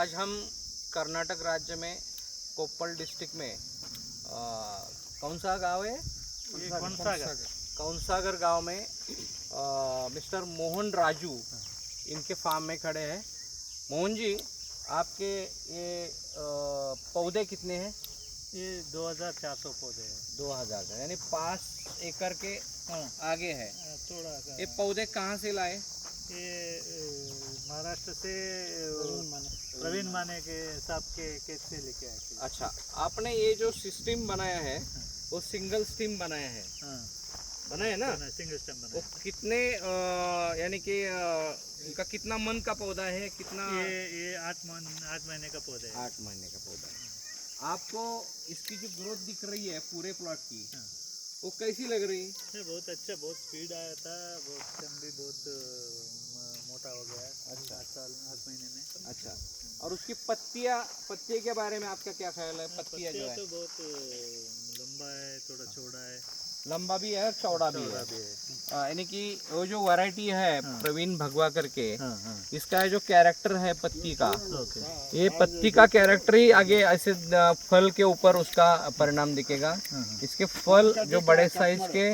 आज हम कर्नाटक राज्य में कोप्पल डिस्ट्रिक्ट में कौन सा गांव है? कौनसागर गांव में मिस्टर मोहन राजू इनके फार्म में खड़े हैं। मोहन जी, आपके ये पौधे कितने हैं? ये 2400 पौधे हैं। 2000 का, यानी 5 एकड़ के आगे है। थोड़ा सा ये पौधे कहाँ से लाए? ये महाराष्ट्र से प्रवीण माने के हिसाब के खेत से लेके आए थे। अच्छा, आपने ये जो सिस्टम बनाया है वो सिंगल स्टीम बनाया है? बनाया ना? सिंगल स्टेम वो बनाया। कितने यानी कि इनका कितना मन का पौधा है? कितना? ये 8 महीने का पौधा है। 8 महीने का पौधा है। आपको इसकी जो ग्रोथ दिख रही है पूरे प्लॉट की, वो कैसी लग रही? ये बहुत अच्छा, बहुत स्पीड आया था, बहुत स्टेम भी बहुत मोटा हो गया है। अच्छा, 8 महीने में। अच्छा। और उसकी पत्ते के बारे में आपका क्या ख्याल है? पत्तियाँ जो है तो बहुत लंबा है, थोड़ा चौड़ा है। लंबा भी है और चौड़ा भी है। यानी कि वो जो वैरायटी है प्रवीण भगवा करके, इसका जो कैरेक्टर है पत्ती का, ये पत्ती का कैरेक्टर ही आगे ऐसे फल के ऊपर उसका परिणाम दिखेगा। इसके फल जो बड़े साइज के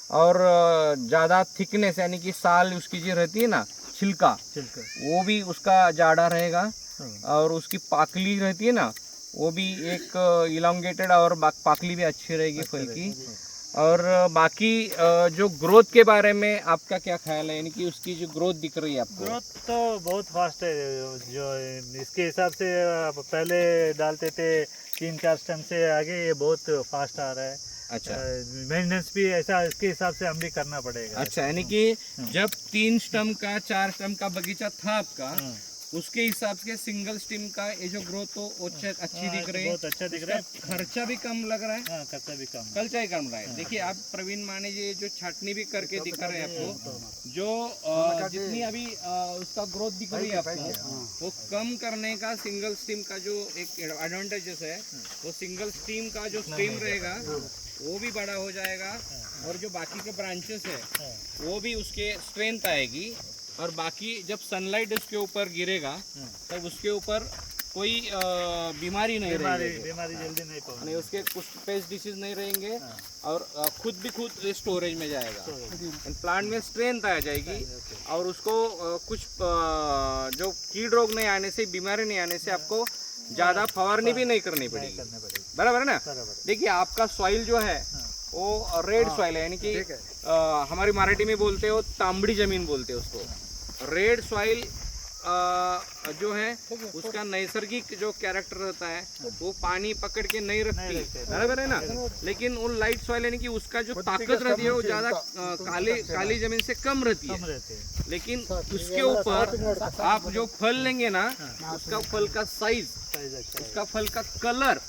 और ज़्यादा थिकनेस, यानी कि साल उसकी जो रहती है ना, छिलका, वो भी उसका जाड़ा रहेगा। और उसकी पाकली रहती है ना, वो भी एक इलांगेटेड और पाकली भी अच्छी रहेगी फल की। और बाकी जो ग्रोथ के बारे में आपका क्या ख्याल है? यानी कि उसकी जो ग्रोथ दिख रही है आपको? ग्रोथ तो बहुत फास्ट है। जो इसके हिसाब से पहले डालते थे 3-4 स्टेम से, आगे ये बहुत फास्ट आ रहा है। अच्छा, मेंटेनेंस भी ऐसा इसके हिसाब से हम भी करना पड़ेगा। अच्छा, यानी कि जब 3 स्टम का 4 स्टम का बगीचा था आपका, उसके हिसाब से सिंगल स्टीम का ये जो ग्रोथ तो अच्छी दिख रही है। बहुत अच्छा दिख रहा है। खर्चा भी कम लग रहा है। हाँ, खर्चा भी कम। खर्चा ही कम रहा है। देखिए, आप प्रवीण माने जी जो छाटनी भी करके दिखा रहे हैं आपको, जो जितनी अभी उसका ग्रोथ दिख रही है आपको, वो कम करने का सिंगल स्टीम का जो एक एडवांटेजेस है, वो सिंगल स्टीम का जो स्टीम रहेगा वो भी बड़ा हो जाएगा। और जो बाकी के ब्रांचेस है वो भी उसके स्ट्रेंथ आएगी। और बाकी जब सनलाइट उसके ऊपर गिरेगा तब उसके ऊपर कोई बीमारी नहीं रहेगी, बीमारी जल्दी नहीं पहुंचेगी, नहीं उसके कुछ पेस्ट डिसीज नहीं रहेंगे। और खुद स्टोरेज में जाएगा, प्लांट में स्ट्रेंथ आ जाएगी। और उसको कुछ जो कीट रोग नहीं आने से, बीमारी नहीं आने से आपको ज़्यादा फवारनी भी नहीं करनी पड़ेगी। बराबर है ना? देखिए, आपका सॉइल जो है वो रेड सॉइल है, यानी कि हमारी मराठी में बोलते हो तांबड़ी जमीन बोलते हैं उसको। रेड सॉइल जो है उसका नैसर्गिक जो कैरेक्टर रहता है वो पानी पकड़ के नहीं रखती, बराबर है ना? लेकिन वो लाइट सॉइल यानी कि उसका जो ताकत रहती है वो ज़्यादा काली जमीन से कम रहती है। लेकिन उसके ऊपर आप जो फल लेंगे ना, उसका फल का साइज, उसका फल का कलर,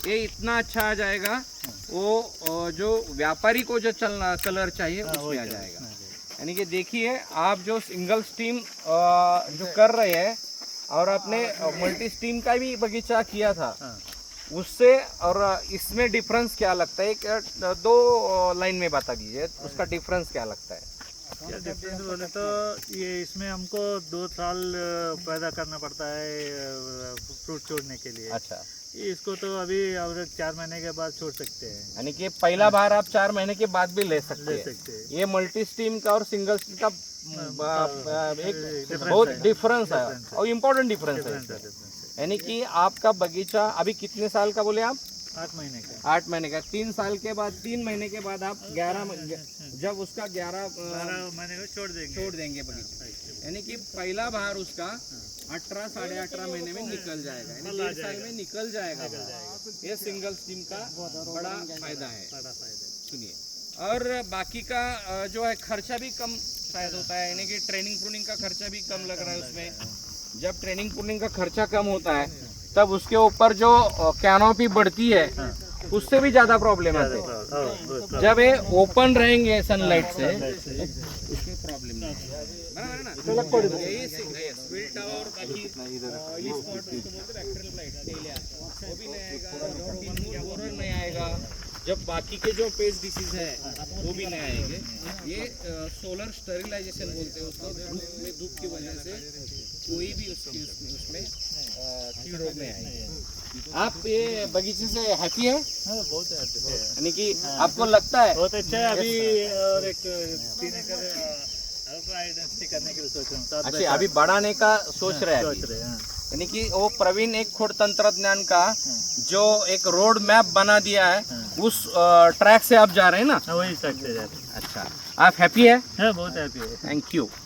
ये इतना अच्छा आ जाएगा। वो जो व्यापारी को जो चलना कलर चाहिए उसमें आ जाएगा। यानी कि देखिए, आप जो सिंगल स्टीम जो कर रहे हैं और आपने मल्टी स्टीम का भी बगीचा किया था, उससे और इसमें डिफरेंस क्या लगता है? एक 2 लाइन में बता दीजिए, उसका डिफरेंस क्या लगता है? क्या डिफरेंस बोले तो ये इसमें हमको 2 साल पैदा करना पड़ता है फ्रूट छोड़ने के लिए। अच्छा, इसको तो अभी और 4 महीने के बाद छोड़ सकते हैं। यानी कि पहला बार आप 4 महीने के बाद भी ले सकते हैं। ये मल्टी स्टीम का और सिंगल स्टीम का एक बहुत डिफरेंस है और इम्पोर्टेंट डिफरेंस है। यानी कि आपका बगीचा अभी कितने साल का बोले आप? 8 महीने का। 8 महीने का। 3 साल के बाद, 3 महीने के बाद आप 11 जब उसका 11 महीने को छोड़ देंगे बगीचा। यानी कि पहला बार उसका 18 साढ़े 18 महीने में निकल जाएगा, यानी 1.5 साल में निकल जाएगा। ये सिंगल स्टीम का बड़ा फायदा है। सुनिए, और बाकी का जो है खर्चा भी कम शायद होता है, यानी कि ट्रेनिंग प्रूनिंग का खर्चा भी कम लग रहा है उसमें। जब ट्रेनिंग प्रूनिंग का खर्चा कम होता है तब उसके ऊपर जो कैनोपी बढ़ती है उससे भी ज़्यादा प्रॉब्लम आते हैं। जब ये ओपन रहेंगे सनलाइट से उसमें प्रॉब्लम नहीं है, बराबर है ना? यही स्विल्ट और बाकी वो भी नहीं आएगा, बोरर नहीं आएगा। जब बाकी के जो पेस्ट डिसीज है वो भी नहीं आएंगे। ये सोलर स्टरिलाइजेशन बोलते हैं उसको। धूप की वजह से कोई भी उसमें कीड़ रोग नहीं आएगी। आप ये बगीचे से हैप्पी है? हाँ, बहुत अच्छे है। यानी कि आपको लगता है बहुत अच्छा है। अभी और एक 3 एकड़ अल्ट्रा डेंसिटी करने के लिए सोच रहा हूँ। अच्छा, अभी बढ़ाने का सोच रहे हैं अभी। सोच रहे हैं, हाँ। यानी कि वो प्रवीण एक खोड़ तंत्रज्ञान का जो एक रोड मैप बना दिया है, उस ट्रैक से आप जा रहे हैं ना? हाँ, वही सकते हैं। अच्छा, आप हैप्पी है? हाँ, बहुत हैप्पी है। Thank you.